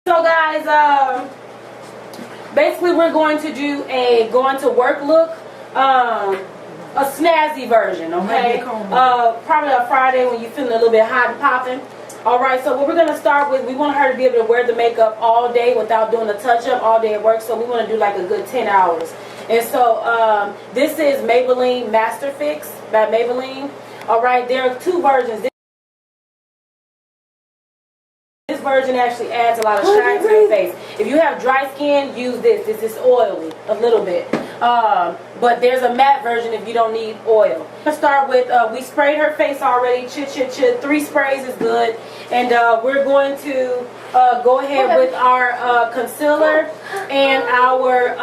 So guys, basically we're going to do a going to work look, a snazzy version, okay? Probably a Friday when you're feeling a little bit hot and popping. Alright, so what we're going to start with, we want her to be able to wear the makeup all day without doing a touch-up all day at work, so we want to do like a good 10 hours. And so this is Maybelline Master Fix by Maybelline. Alright, there are two versions. This version actually adds a lot of shine to your face. If you have dry skin, use this. This is oily a little bit. But there's a matte version if you don't need oil. Let's start with, we sprayed her face already. 3 sprays is good. And we're going to go ahead with our concealer and our,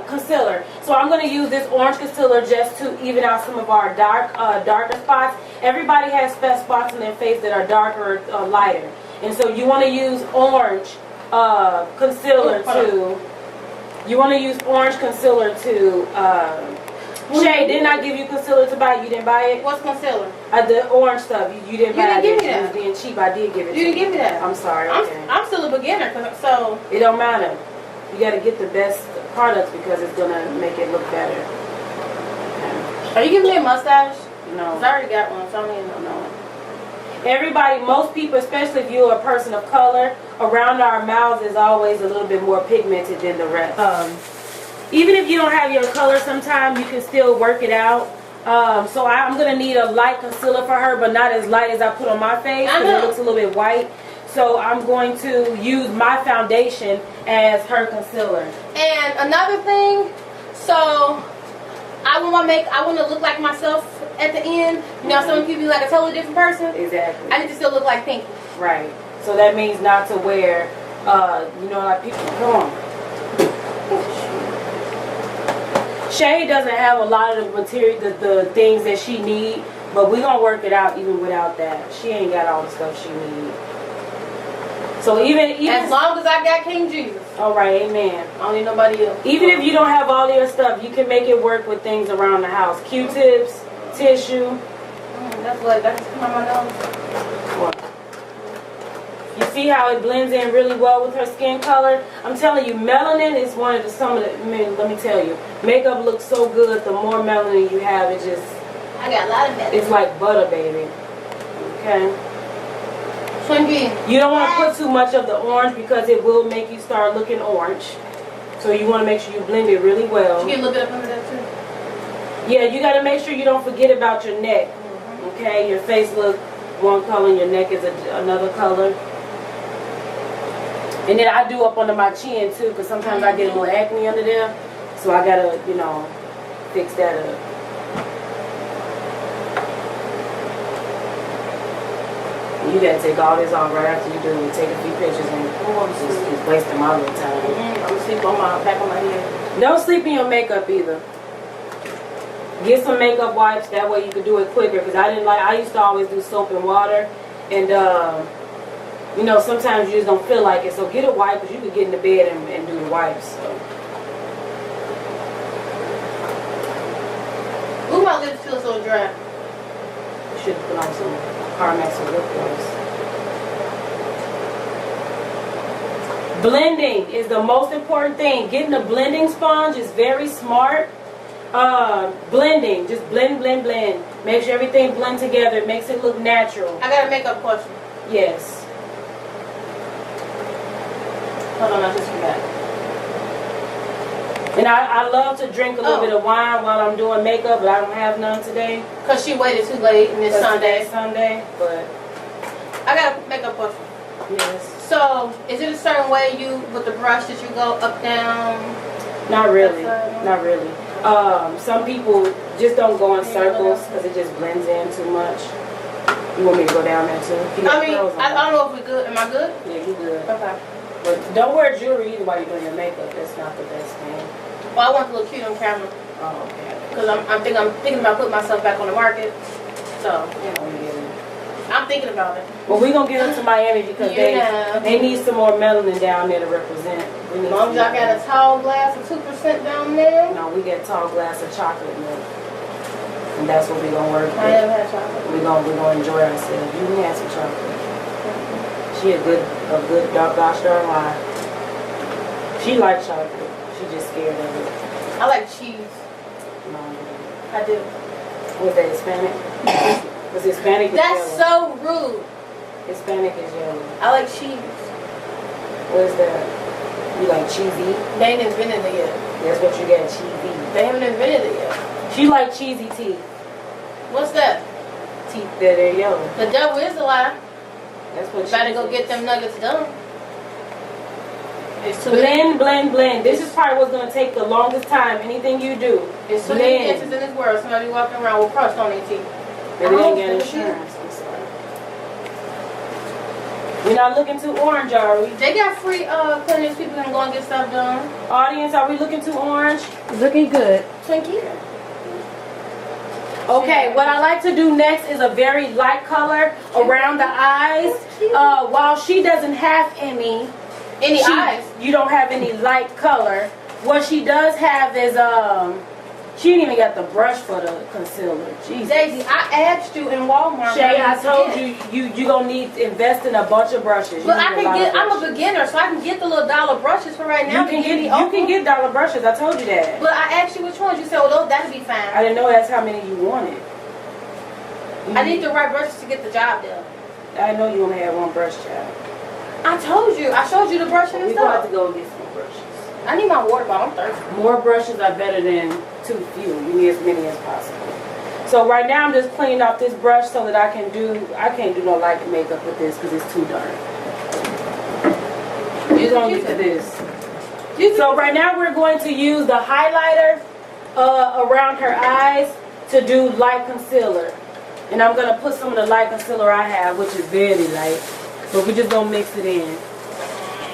concealer. So I'm going to use this orange concealer just to even out some of our darker spots. Everybody has spots in their face that are darker or lighter. And so you want to use orange concealer to... You want to use orange concealer to... Shay, didn't I give you concealer to buy? You didn't buy it? What's concealer? The orange stuff. You didn't buy it. You didn't give me that. It was being cheap. I did give it to you. You didn't give me that. I'm sorry. Okay. I'm still a beginner, so... It don't matter. You got to get the best products because it's going to make it look better. Okay. Are you giving me a mustache? No. Because I already got one, so I don't even know. Everybody, most people, especially if you're a person of color, around our mouths is always a little bit more pigmented than the rest. Even if you don't have your color, sometimes you can still work it out. So I'm going to need a light concealer for her, but not as light as I put on my face because it looks a little bit white. So I'm going to use my foundation as her concealer. And another thing, so I want to look like myself at the end. You know, some people be like a totally different person. Exactly. I need to still look like Pinky. Right. So that means not to wear, you know, like people. Come on. Shay doesn't have a lot of the material, the things that she need, but we're gonna work it out even without that. She ain't got all the stuff she needs. So even as long as I got King Jesus. All right, amen. I don't need nobody else. Even if you don't have all your stuff, you can make it work with things around the house. Q-tips, tissue. That's come on my nose. What? You see how it blends in really well with her skin color? I'm telling you, melanin is one of let me tell you, makeup looks so good. The more melanin you have, it just... I got a lot of melanin. It's like butter, baby. Okay? You don't want to put too much of the orange because it will make you start looking orange. So you want to make sure you blend it really well. You get a little bit up under that too? Yeah, you got to make sure you don't forget about your neck. Okay? Your face look one color and your neck is another color. And then I do up under my chin too because sometimes I get a little acne under there. So I got to, you know, fix that up. You gotta take all this off right after you do it. Take a few pictures and just wasting my little time. I'm gonna sleep on my back on my head. Don't sleep in your makeup either. Get some makeup wipes. That way you can do it quicker. Because I used to always do soap and water, and you know sometimes you just don't feel like it. So get a wipe because you can get in the bed and do the wipes. So. Ooh, my lips feel so dry. You should put on some Carmex or lip gloss. Blending is the most important thing. Getting a blending sponge is very smart. Blending, just blend. Make sure everything blends together. It makes it look natural. I got a makeup question. Yes. Hold on, I just forgot. And I love to drink a little bit of wine while I'm doing makeup, but I don't have none today. Because she waited too late and it's Sunday. But I got a makeup question. Yes. So, is it a certain way with the brush that you go up, down? Not really. Not really. Some people just don't go in circles because it just blends in too much. You want me to go down there too? I mean, I don't know if we're good. Am I good? Yeah, you're good. Okay. But don't wear jewelry either while you're doing your makeup. That's not the best thing. Well, I want to look cute on camera. Oh, okay. Because I'm thinking about putting myself back on the market. So, you know, I'm thinking about it. Well, we're going to get them to Miami because they need some more melanin down there to represent. As long as y'all got a tall glass of 2% down there. No, we get a tall glass of chocolate milk. And that's what we're going to work with. I never had chocolate. We're going to enjoy ourselves. You can have some chocolate. She a good gosh darn lie. She likes chocolate. She just scared of it. I like cheese. No, I do. was that Hispanic? Was Hispanic? Is That's yellow. so rude. Hispanic is yellow. I like cheese. What is that? You like cheesy? They ain't invented it yet. That's what you get, cheesy. They haven't invented it yet. She like cheesy teeth. What's that? Teeth that are yellow. The devil is a lie. That's what she Better go says. get them nuggets done. It's too Blend, blend, blend. This is probably what's going to take the longest time. Anything you do. There's so many answers in this world. Somebody walking around with crust on their teeth. Maybe they ain't got insurance. I'm sorry. We're not looking too orange, are we? They got free clinics. People can go and get stuff done. Audience, are we looking too orange? Looking good. Twinkie. Okay, what I like to do next is a very light color around the eyes. While she doesn't have any eyes. You don't have any light color. What she does have is she didn't even got the brush for the concealer. Jesus. Daisy, I asked you in Walmart. Shay, I told you gonna need to invest in a bunch of brushes. But I can get. I'm a beginner, so I can get the little dollar brushes for right now. You can get dollar brushes. I told you that. But I asked you which ones. You said, "Well, that'd be fine." I didn't know that's how many you wanted. I need the right brushes to get the job done. I know you only had one brush, child. I told you. I showed you the brushes and We're gonna have stuff. to go get some brushes. I need my water bottle. I'm thirsty. More brushes are better than too few. You need as many as possible. So right now I'm just cleaning off this brush so that I can't do no light makeup with this because it's too dark. You're gonna use this. So right now we're going to use the highlighter around her eyes to do light concealer. And I'm gonna put some of the light concealer I have, which is very light. But we're just gonna mix it in.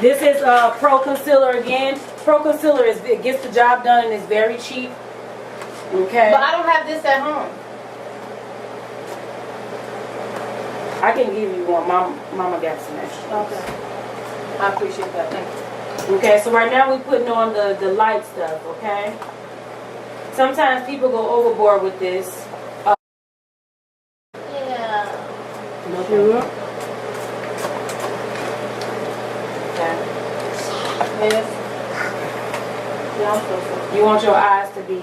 This is Pro Concealer again. Pro Concealer it gets the job done and it's very cheap. Okay. But I don't have this at home. I can give you one. Mama got some extra. Okay. I appreciate that. Thank you. Okay, so right now we're putting on the light stuff, okay? Sometimes people go overboard with this. Yeah. Sure. Okay. Yes. Yeah, I'm so sorry. You want your eyes to be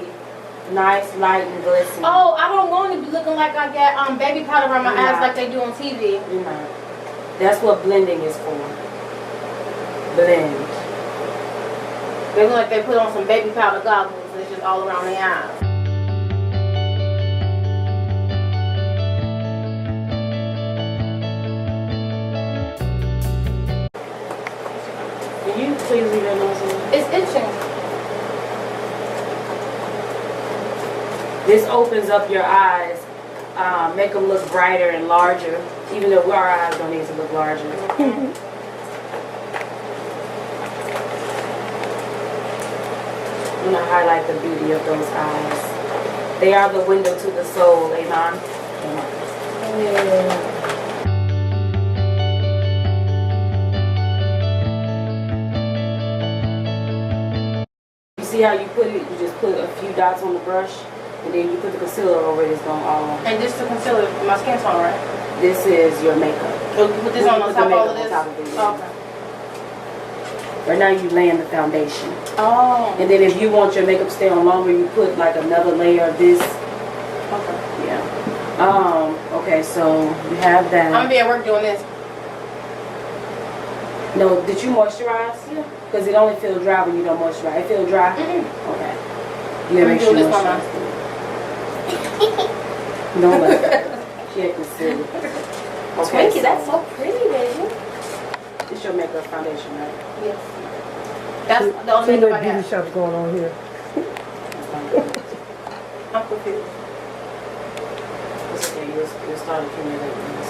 nice, light, and glistening. Oh, I don't want to be looking like I got baby powder around my eyes like they do on TV. You're not. That's what blending is for. Blend. They look like they put on some baby powder goggles and it's just all around their eyes. Can you please leave that nose in? It's itching. This opens up your eyes, make them look brighter and larger, even though our eyes don't need to look larger. I'm going to highlight the beauty of those eyes. They are the window to the soul, amen. Yeah. You see how you put it? You just put a few dots on the brush, and then you put the concealer over it. It's going all. And this is the concealer. My skin tone, right? This is your makeup. So you put this on top of all of this? On top of it, yeah. Okay. Right now you laying the foundation. Oh. And then if you want your makeup to stay on longer, you put like another layer of this. Okay. Yeah. Okay, so you have that. I'm gonna be at work doing this. No, did you moisturize? Yeah. Because it only feels dry when you don't moisturize. It feels dry? Mm-hmm. Okay. You gotta make sure you moisturize. No, like she had concealer. Okay, Twinkie, that's so pretty, baby. It's your makeup foundation, right? Yes. That's the only See makeup what I beauty have. shop's going on here. I'm confused. It's okay. You'll start accumulating this.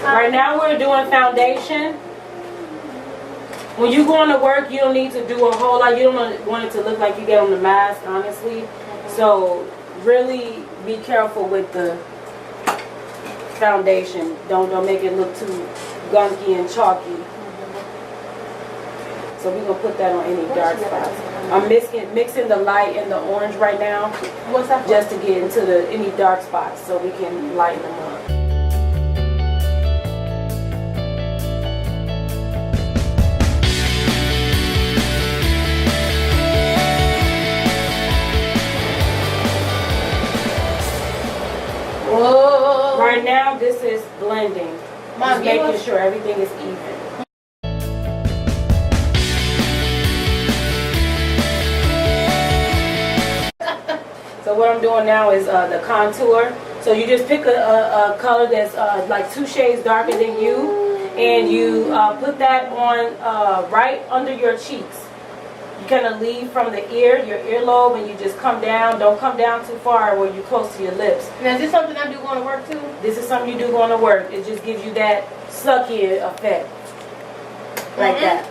Right now we're doing foundation. When you go to work, you don't need to do a whole lot. You don't want it to look like you get on the mask, honestly. So really be careful with the foundation. Don't make it look too gunky and chalky. So we're gonna put that on any dark spots. I'm mixing the light and the orange right now. What's that? Just to get into any dark spots so we can lighten them up. Right now, this is blending. Just making sure everything is even. So what I'm doing now is the contour. So you just pick a color that's like 2 shades darker than you, and you put that on right under your cheeks. You kind of leave from the ear, your earlobe, and you just come down. Don't come down too far where you're close to your lips. Now, is this something I do going to work too? This is something you do going to work. It just gives you that sucky effect. Like that.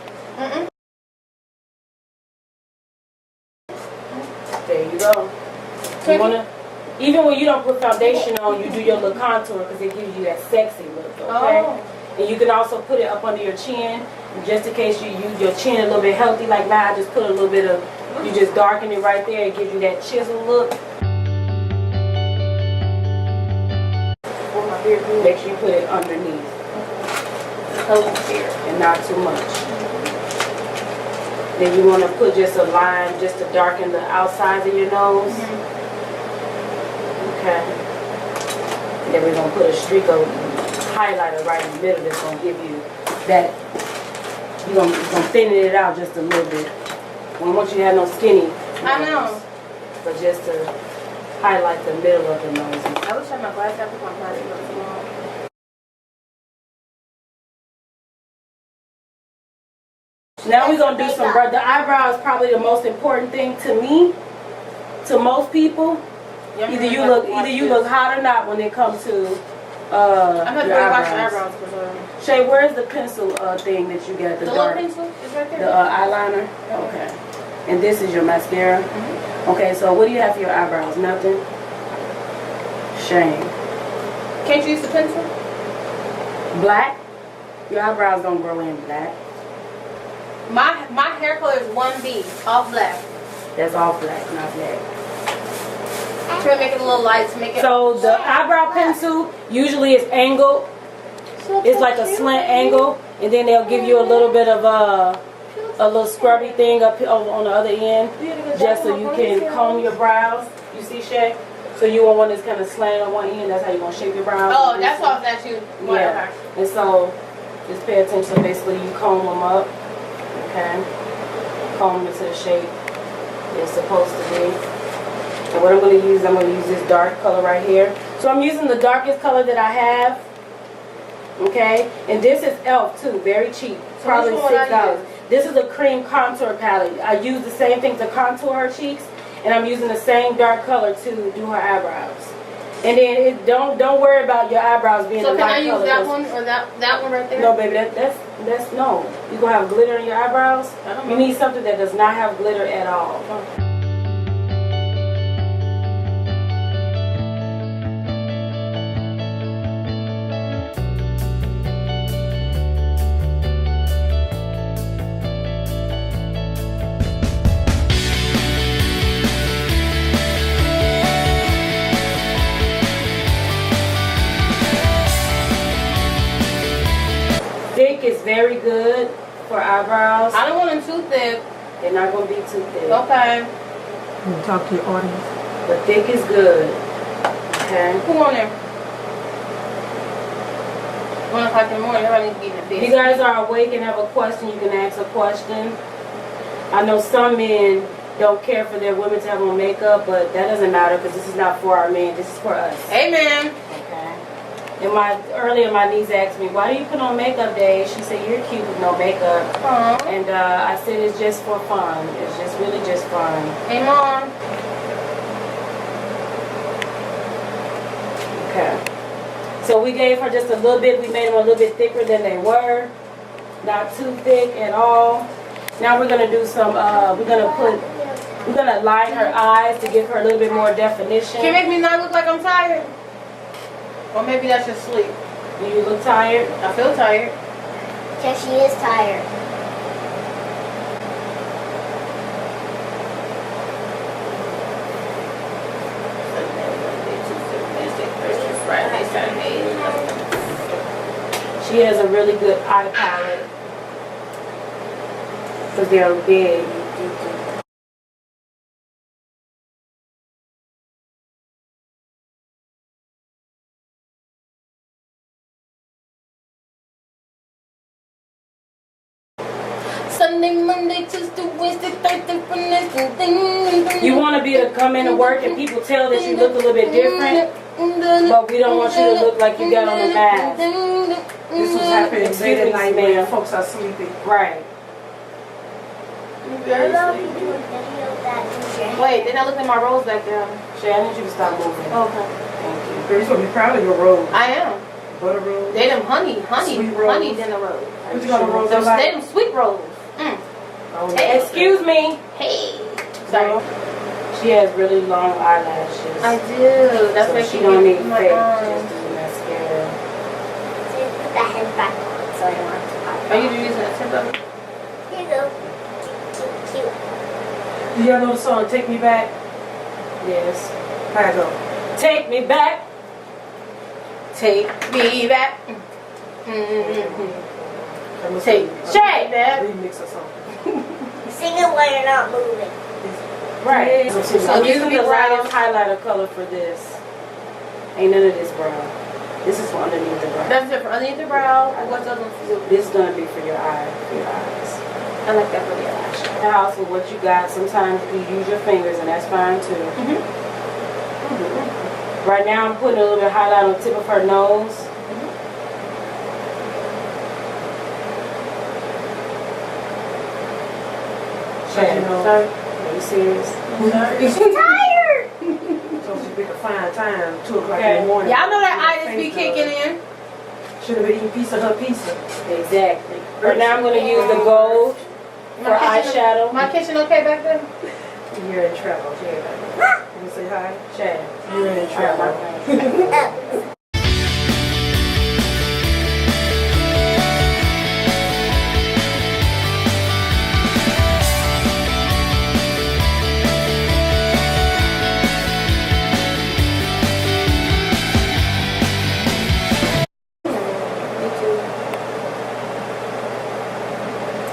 There you go. You wanna, even when you don't put foundation on, you do your little contour because it gives you that sexy look, okay? Oh. And you can also put it up under your chin, just in case you use your chin a little bit healthy like mine. I just put a little bit of, you just darken it right there. It gives you that chisel look. Make sure you put it underneath. And not too much. Then you want to put just a line just to darken the outsides of your nose. Okay. And then we're going to put a streak of highlighter right in the middle that's going to give you that. You're going to thin it out just a little bit. We don't want you to have no skinny nose. I know. But just to highlight the middle of the nose. I wish I had my glasses. I put my glasses on tomorrow. Now we're going to do some brush. The eyebrow is probably the most important thing to me, to most people. Either you look hot or not when it comes to I'm going to wash your eyebrows. eyebrows. Shay, where's the pencil thing that you got? The dark pencil is right there. The eyeliner? Okay. And this is your mascara? Okay, so what do you have for your eyebrows? Nothing? Shame. Can't you use the pencil? Black? Your eyebrows don't grow in black. My hair color is 1B, all black. That's all black, not black. Try to make it a little light to make it. So the eyebrow pencil usually is angled. It's like a slant angle, and then they'll give you a little bit of a little scrubby thing up on the other end, just so you can comb your brows. You see, Shay? So you want one that's kind of slanted on one end. That's how you're gonna shape your brows. Oh, that's why that you. Yeah. And so just pay attention. So basically, you comb them up. Okay. Comb them into the shape it's supposed to be. And what I'm going to use this dark color right here. So I'm using the darkest color that I have. Okay. And this is e.l.f. too. Very cheap. Probably $6. This is a cream contour palette. I use the same thing to contour her cheeks. And I'm using the same dark color to do her eyebrows. And then don't worry about your eyebrows being a light color. So can I use that one or that one right there? No, baby. That's no. You gonna have glitter in your eyebrows? I don't know. You need something that does not have glitter at all. Thick is very good for eyebrows. I don't want them too thick. They're not going to be too thick. Okay. You talk to your audience. But thick is good. Okay. Who on there? 1 o'clock in the morning. Everybody needs to be in the bed. If you guys are awake and have a question, you can ask a question. I know some men don't care for their women to have on makeup, but that doesn't matter because this is not for our men. This is for us. Amen. Okay. And earlier my niece asked me, why do you put on makeup day? She said, you're cute with no makeup. Aww. And I said, it's just for fun. It's just really just fun. Hey, Mom. Okay. So we gave her just a little bit. We made them a little bit thicker than they were. Not too thick at all. Now we're going to do some, we're going to line her eyes to give her a little bit more definition. Can you make me not look like I'm tired? Or maybe that's just sleep. Do you look tired? I feel tired. Because she is tired. She has a really good eye palette. Because they're big. Sunday, Monday, Tuesday, Wednesday, Thursday, Friday. You want to be able to come into work and people tell that you look a little bit different, but we don't want you to look like you got on a mask. This was happening Excuse late me, at night ma'am. when folks are sleeping. Right. I love you do a video that is your hair. Wait, then I looked at my rolls back there. Shay, I need you to stop moving. Okay. Thank you. Girl, you're supposed to be proud of your rolls. I am. Butter rolls. They them honey Sweet rolls. honey dinner rolls. What you gonna roll Those, them they them sweet rolls. Oh, Hey, Excuse me. Hey. Sorry. She has really long eyelashes. I do. That's so why she don't need my fake. eyes. Just do mascara. So you put the head back on so I don't have to pop Are it you off. using a tip of it? Here you go. Cute. Do y'all know the song Take Me Back? Yes. How it go? Take me back. Take me back. Take Shay. back. Remix or something. Sing it while you're not moving. Right. So So I'm you using can be the brown. lightest highlighter color for this. Ain't none of this brown. This is for underneath the brow. That's different. Underneath the brow. What's the other one for you? This is gonna be for your eye, for your eyes. I like that for the eyelash. House with what you got. Sometimes you use your fingers, and that's fine too. Right now, I'm putting a little bit of highlight on the tip of her nose. Shay, Sorry. are you serious? I'm tired. So she pick a fine time, 2 o'clock Okay. in the morning. Y'all know that itis be kicking in. Should have been eating piece of her pizza. Exactly. Right now, I'm gonna use the gold for eyeshadow. My kitchen okay back there? You're in trouble. Yeah. You say hi? Shay. You're in I got my trouble. phone.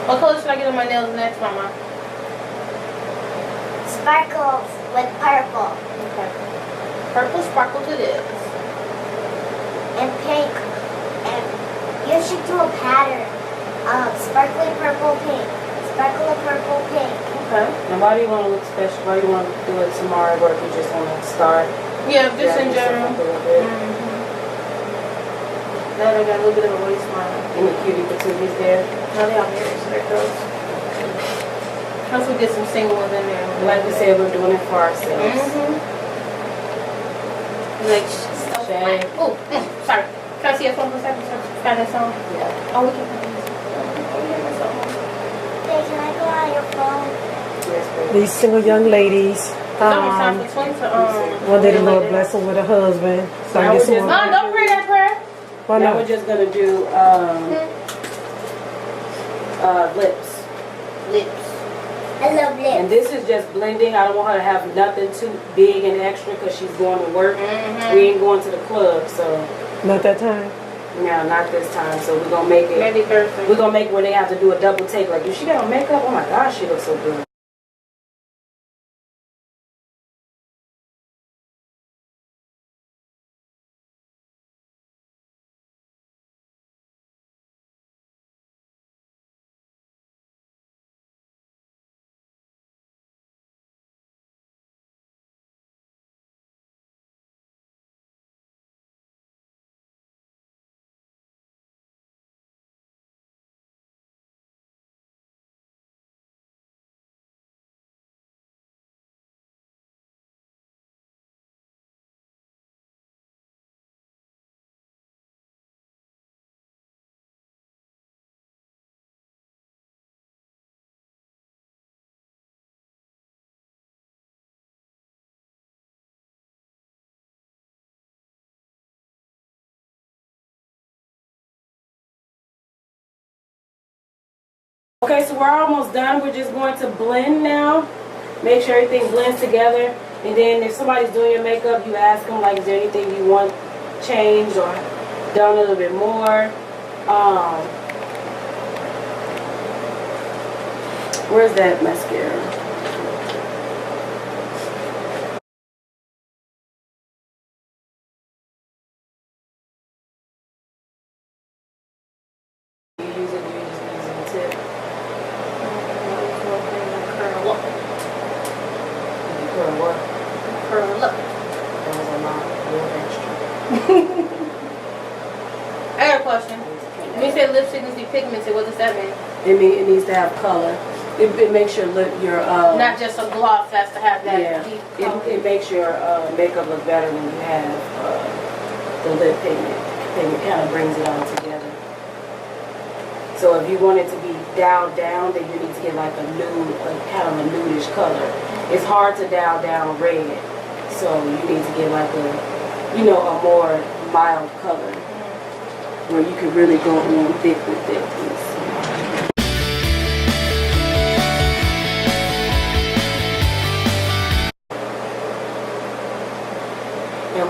What color should I get on my nails next, Mama? Sparkles with purple Okay. Purple sparkle to this. and pink. And you should do a pattern. Sparkly purple pink. Sparkly purple pink. Okay. And why do you want to look special? Why do you want to do it tomorrow, or if you just want to start? Yeah, just in dressing yourself general. up a little bit? Now I got a little bit of a waist line. Any cutie patooties there? Now they all married, so they're girls. Once we get some single ones in there. Like we said, we're doing it for ourselves. Like, so Shay. Oh, sorry. Can I see a phone for a second? Got that song? Yeah. Oh, we can find this. Oh, we have that song. Hey, can I go on your phone? Yes, baby. These single young ladies. It's almost time for twins to, One day the Lord bless them with a husband. So Now I we're guess just- one. Mom, don't pray that prayer. Why Now not? we're just gonna do lips. Lips. I love And lips. this is just blending. I don't want her to have nothing too big and extra because she's going to work. We ain't going to the club, so Not that time. no, not this time. So we're gonna make it. Maybe Thursday. We're gonna make it where they have to do a double take. Like, if she got on makeup, oh my gosh, she looks so good. Okay, so we're almost done. We're just going to blend now. Make sure everything blends together. And then if somebody's doing your makeup, you ask them, like, is there anything you want changed or done a little bit more? Where's that mascara? You use it, you just use the tip. question. When you say lipstick needs to be pigmented, what does that mean? It needs to have color. It makes your Not just a gloss has to have that deep color. It makes your makeup look better when you have the lip pigment. It kind of brings it all together. So if you want it to be dialed down, then you need to get like a nude, kind of a nudish color. It's hard to dial down red, so you need to get like a more mild color where you can really go on thick with it. And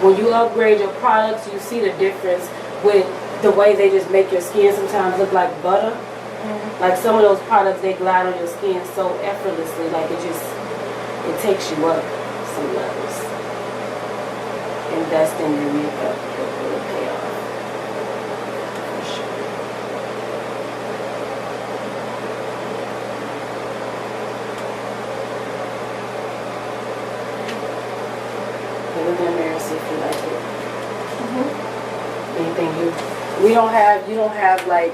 when you upgrade your products, you see the difference with the way they just make your skin sometimes look like butter. Like some of those products, they glide on your skin so effortlessly, like it takes you up some levels. Invest in your makeup, it will pay off. For sure. Look in the mirror, see if you like it. Anything you don't have like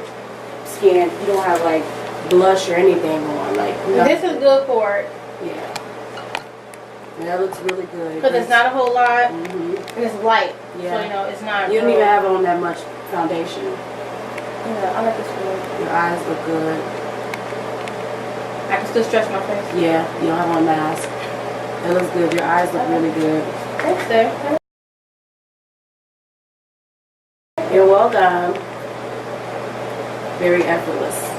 skin, you don't have like blush or anything on, like This is good for it. Yeah. That looks really good. Because it's not a whole lot, and it's light. Yeah. So, it's not. You don't even have on that much foundation. Yeah, I like this one. Your eyes look good. I can still stretch my face. Yeah, you don't have on a mask. It looks good. Your eyes look really good. Thanks, there. You're well done. Very effortless.